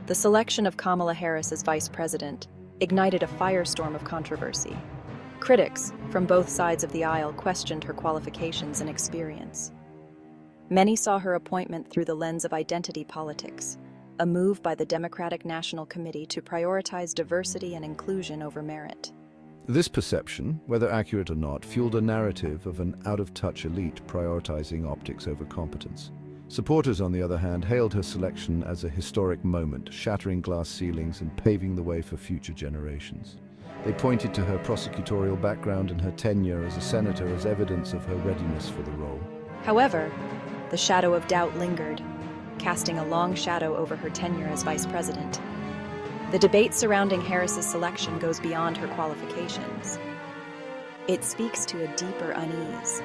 The selection of Kamala Harris as vice president ignited a firestorm of controversy. Critics from both sides of the aisle questioned her qualifications and experience. Many saw her appointment through the lens of identity politics, a move by the Democratic National Committee to prioritize diversity and inclusion over merit. This perception, whether accurate or not, fueled a narrative of an out-of-touch elite prioritizing optics over competence. Supporters, on the other hand, hailed her selection as a historic moment, shattering glass ceilings and paving the way for future generations. They pointed to her prosecutorial background and her tenure as a senator as evidence of her readiness for the role. However, the shadow of doubt lingered, casting a long shadow over her tenure as vice president. The debate surrounding Harris's selection goes beyond her qualifications. It speaks to a deeper unease,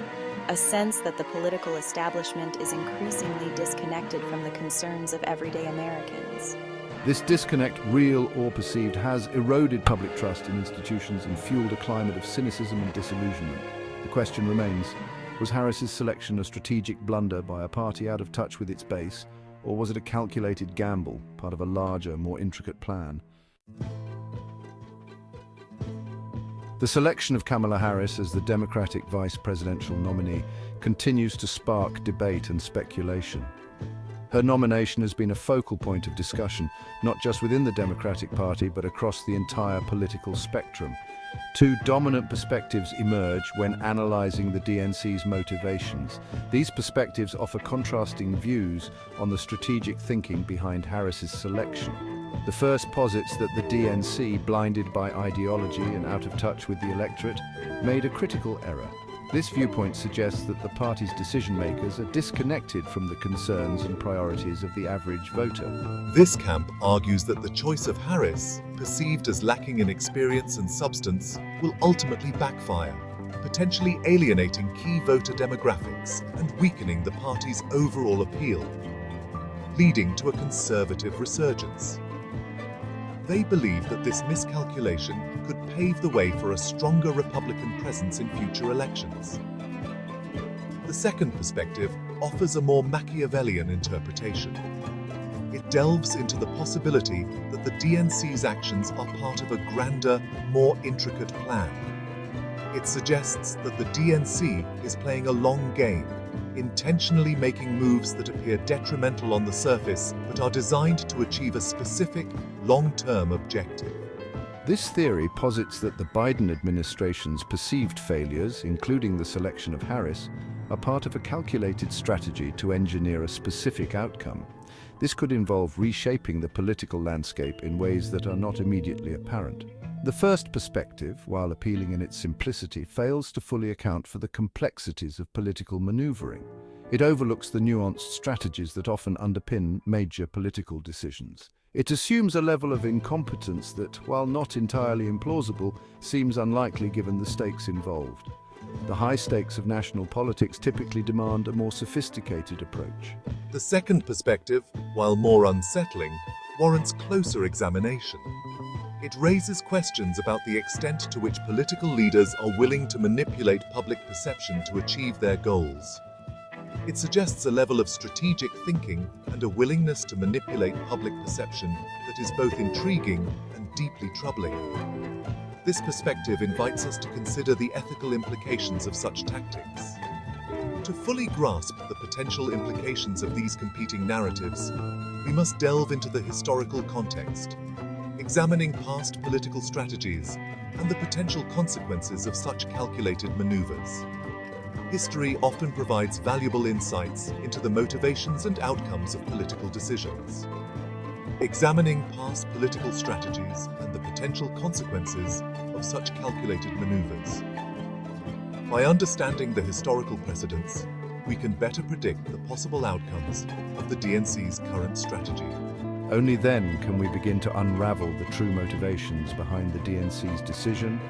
a sense that the political establishment is increasingly disconnected from the concerns of everyday Americans. This disconnect, real or perceived, has eroded public trust in institutions and fueled a climate of cynicism and disillusionment. The question remains, was Harris's selection a strategic blunder by a party out of touch with its base, or was it a calculated gamble, part of a larger, more intricate plan? The selection of Kamala Harris as the Democratic vice presidential nominee continues to spark debate and speculation. Her nomination has been a focal point of discussion, not just within the Democratic Party, but across the entire political spectrum. Two dominant perspectives emerge when analyzing the DNC's motivations. These perspectives offer contrasting views on the strategic thinking behind Harris's selection. The first posits that the DNC, blinded by ideology and out of touch with the electorate, made a critical error. This viewpoint suggests that the party's decision-makers are disconnected from the concerns and priorities of the average voter. This camp argues that the choice of Harris, perceived as lacking in experience and substance, will ultimately backfire, potentially alienating key voter demographics and weakening the party's overall appeal, leading to a conservative resurgence. They believe that this miscalculation could pave the way for a stronger Republican presence in future elections. The second perspective offers a more Machiavellian interpretation. It delves into the possibility that the DNC's actions are part of a grander, more intricate plan. It suggests that the DNC is playing a long game, intentionally making moves that appear detrimental on the surface but are designed to achieve a specific, long-term objective. This theory posits that the Biden administration's perceived failures, including the selection of Harris, are part of a calculated strategy to engineer a specific outcome. This could involve reshaping the political landscape in ways that are not immediately apparent. The first perspective, while appealing in its simplicity, fails to fully account for the complexities of political maneuvering. It overlooks the nuanced strategies that often underpin major political decisions. It assumes a level of incompetence that, while not entirely implausible, seems unlikely given the stakes involved. The high stakes of national politics typically demand a more sophisticated approach. The second perspective, while more unsettling, warrants closer examination. It raises questions about the extent to which political leaders are willing to manipulate public perception to achieve their goals. It suggests a level of strategic thinking and a willingness to manipulate public perception that is both intriguing and deeply troubling. This perspective invites us to consider the ethical implications of such tactics. To fully grasp the potential implications of these competing narratives, we must delve into the historical context, examining past political strategies and the potential consequences of such calculated maneuvers. History often provides valuable insights into the motivations and outcomes of political decisions. Examining past political strategies and the potential consequences of such calculated maneuvers. By understanding the historical precedents, we can better predict the possible outcomes of the DNC's current strategy. Only then can we begin to unravel the true motivations behind the DNC's decision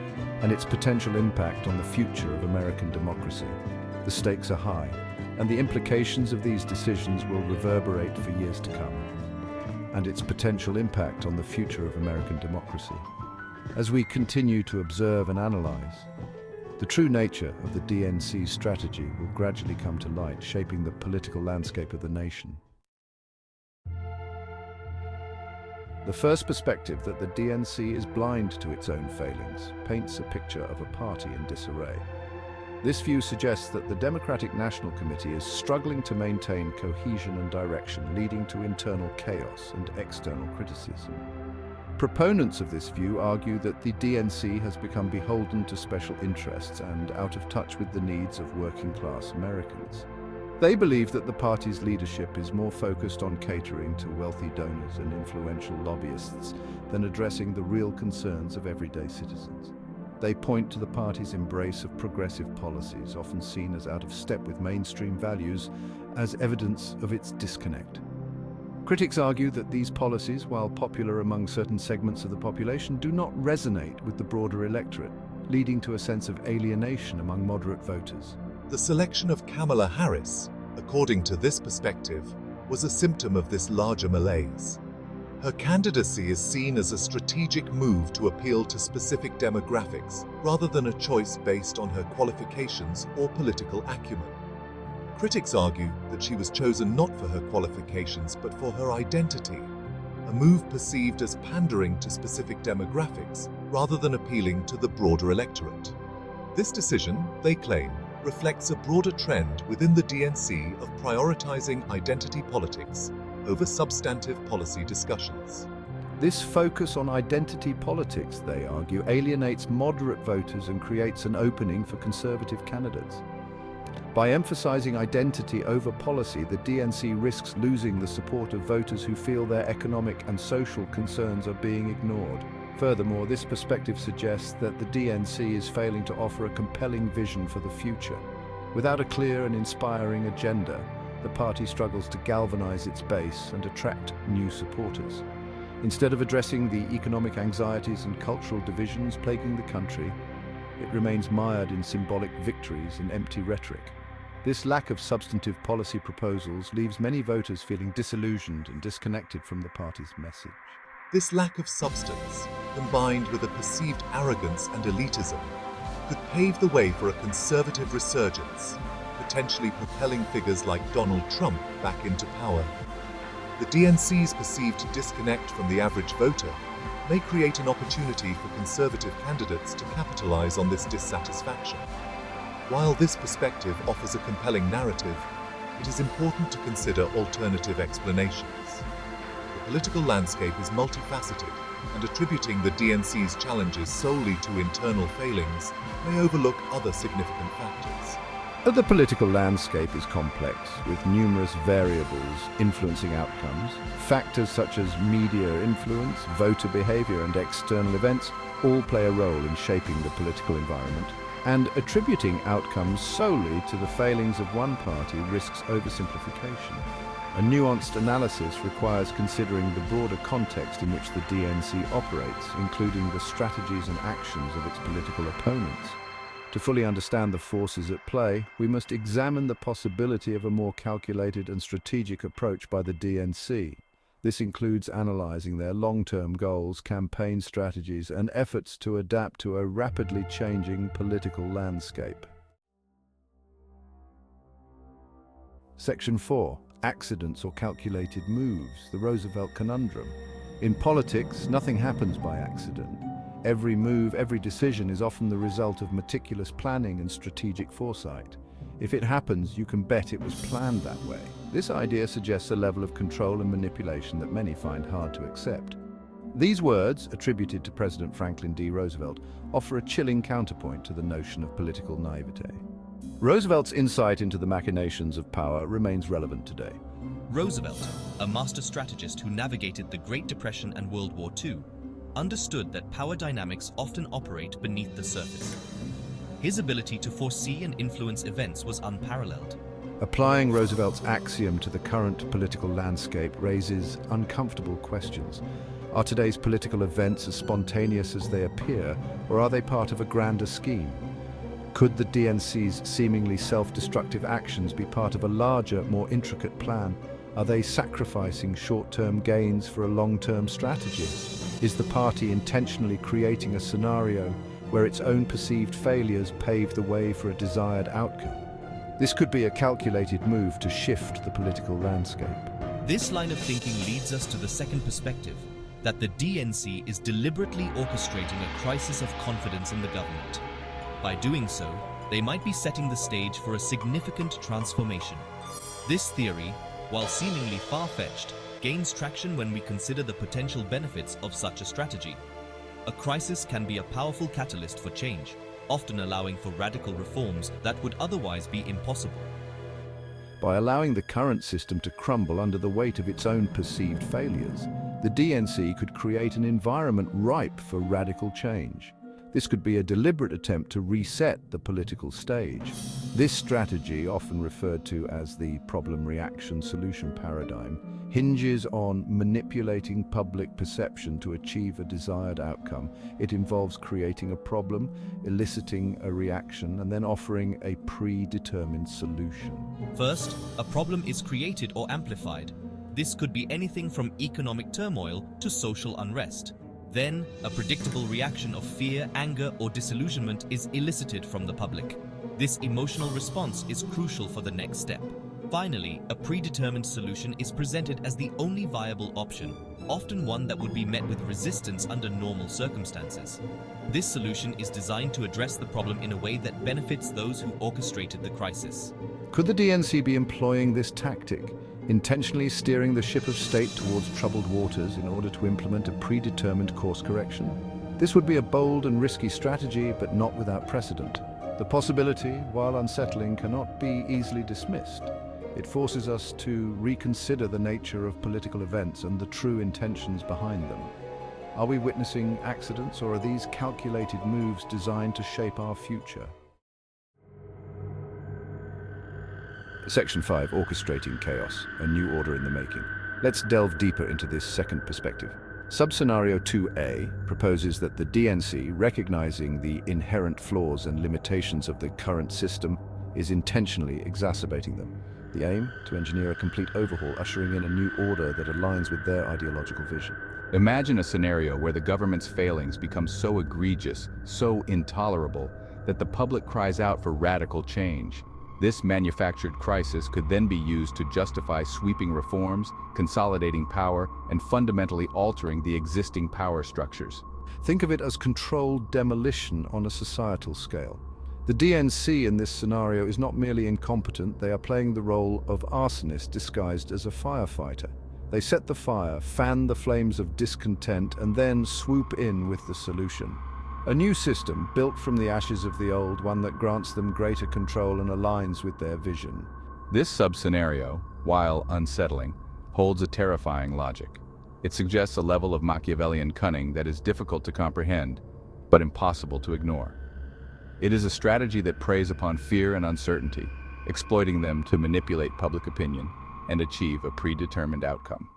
and its potential impact on the future of American democracy. The stakes are high, and the implications of these decisions will reverberate for years to come, and its potential impact on the future of American democracy. As we continue to observe and analyze, the true nature of the DNC's strategy will gradually come to light, shaping the political landscape of the nation. The first perspective, that the DNC is blind to its own failings, paints a picture of a party in disarray. This view suggests that the Democratic National Committee is struggling to maintain cohesion and direction, leading to internal chaos and external criticism. Proponents of this view argue that the DNC has become beholden to special interests and out of touch with the needs of working-class Americans. They believe that the party's leadership is more focused on catering to wealthy donors and influential lobbyists than addressing the real concerns of everyday citizens. They point to the party's embrace of progressive policies, often seen as out of step with mainstream values, as evidence of its disconnect. Critics argue that these policies, while popular among certain segments of the population, do not resonate with the broader electorate, leading to a sense of alienation among moderate voters. The selection of Kamala Harris, according to this perspective, was a symptom of this larger malaise. Her candidacy is seen as a strategic move to appeal to specific demographics, rather than a choice based on her qualifications or political acumen. Critics argue that she was chosen not for her qualifications but for her identity, a move perceived as pandering to specific demographics rather than appealing to the broader electorate. This decision, they claim, reflects a broader trend within the DNC of prioritizing identity politics over substantive policy discussions. This focus on identity politics, they argue, alienates moderate voters and creates an opening for conservative candidates. By emphasizing identity over policy, the DNC risks losing the support of voters who feel their economic and social concerns are being ignored. Furthermore, this perspective suggests that the DNC is failing to offer a compelling vision for the future. Without a clear and inspiring agenda, the party struggles to galvanize its base and attract new supporters. Instead of addressing the economic anxieties and cultural divisions plaguing the country, it remains mired in symbolic victories and empty rhetoric. This lack of substantive policy proposals leaves many voters feeling disillusioned and disconnected from the party's message. This lack of substance, combined with a perceived arrogance and elitism, could pave the way for a conservative resurgence, potentially propelling figures like Donald Trump back into power. The DNC's perceived disconnect from the average voter may create an opportunity for conservative candidates to capitalize on this dissatisfaction. While this perspective offers a compelling narrative, it is important to consider alternative explanations. The political landscape is multifaceted, and attributing the DNC's challenges solely to internal failings may overlook other significant factors. The political landscape is complex, with numerous variables influencing outcomes. Factors such as media influence, voter behavior, and external events all play a role in shaping the political environment. And attributing outcomes solely to the failings of one party risks oversimplification. A nuanced analysis requires considering the broader context in which the DNC operates, including the strategies and actions of its political opponents. To fully understand the forces at play, we must examine the possibility of a more calculated and strategic approach by the DNC. This includes analyzing their long-term goals, campaign strategies, and efforts to adapt to a rapidly changing political landscape. Section 4. Accidents or calculated moves, the Roosevelt conundrum. In politics, nothing happens by accident. Every move, every decision is often the result of meticulous planning and strategic foresight. If it happens, you can bet it was planned that way. This idea suggests a level of control and manipulation that many find hard to accept. These words, attributed to President Franklin D. Roosevelt, offer a chilling counterpoint to the notion of political naivete. Roosevelt's insight into the machinations of power remains relevant today. Roosevelt, a master strategist who navigated the Great Depression and World War II, understood that power dynamics often operate beneath the surface. His ability to foresee and influence events was unparalleled. Applying Roosevelt's axiom to the current political landscape raises uncomfortable questions. Are today's political events as spontaneous as they appear, or are they part of a grander scheme? Could the DNC's seemingly self-destructive actions be part of a larger, more intricate plan? Are they sacrificing short-term gains for a long-term strategy? Is the party intentionally creating a scenario where its own perceived failures pave the way for a desired outcome? This could be a calculated move to shift the political landscape. This line of thinking leads us to the second perspective, that the DNC is deliberately orchestrating a crisis of confidence in the government. By doing so, they might be setting the stage for a significant transformation. This theory, while seemingly far-fetched, gains traction when we consider the potential benefits of such a strategy. A crisis can be a powerful catalyst for change, often allowing for radical reforms that would otherwise be impossible. By allowing the current system to crumble under the weight of its own perceived failures, the DNC could create an environment ripe for radical change. This could be a deliberate attempt to reset the political stage. This strategy, often referred to as the problem-reaction-solution paradigm, hinges on manipulating public perception to achieve a desired outcome. It involves creating a problem, eliciting a reaction, and then offering a predetermined solution. First, a problem is created or amplified. This could be anything from economic turmoil to social unrest. Then, a predictable reaction of fear, anger, or disillusionment is elicited from the public. This emotional response is crucial for the next step. Finally, a predetermined solution is presented as the only viable option, often one that would be met with resistance under normal circumstances. This solution is designed to address the problem in a way that benefits those who orchestrated the crisis. Could the DNC be employing this tactic, intentionally steering the ship of state towards troubled waters in order to implement a predetermined course correction? This would be a bold and risky strategy, but not without precedent. The possibility, while unsettling, cannot be easily dismissed. It forces us to reconsider the nature of political events and the true intentions behind them. Are we witnessing accidents, or are these calculated moves designed to shape our future? Section 5, Orchestrating Chaos, a new order in the making. Let's delve deeper into this second perspective. Subscenario 2A proposes that the DNC, recognizing the inherent flaws and limitations of the current system, is intentionally exacerbating them. The aim? To engineer a complete overhaul, ushering in a new order that aligns with their ideological vision. Imagine a scenario where the government's failings become so egregious, so intolerable, that the public cries out for radical change. This manufactured crisis could then be used to justify sweeping reforms, consolidating power, and fundamentally altering the existing power structures. Think of it as controlled demolition on a societal scale. The DNC in this scenario is not merely incompetent, they are playing the role of arsonist disguised as a firefighter. They set the fire, fan the flames of discontent, and then swoop in with the solution. A new system, built from the ashes of the old, one that grants them greater control and aligns with their vision. This sub-scenario, while unsettling, holds a terrifying logic. It suggests a level of Machiavellian cunning that is difficult to comprehend, but impossible to ignore. It is a strategy that preys upon fear and uncertainty, exploiting them to manipulate public opinion and achieve a predetermined outcome.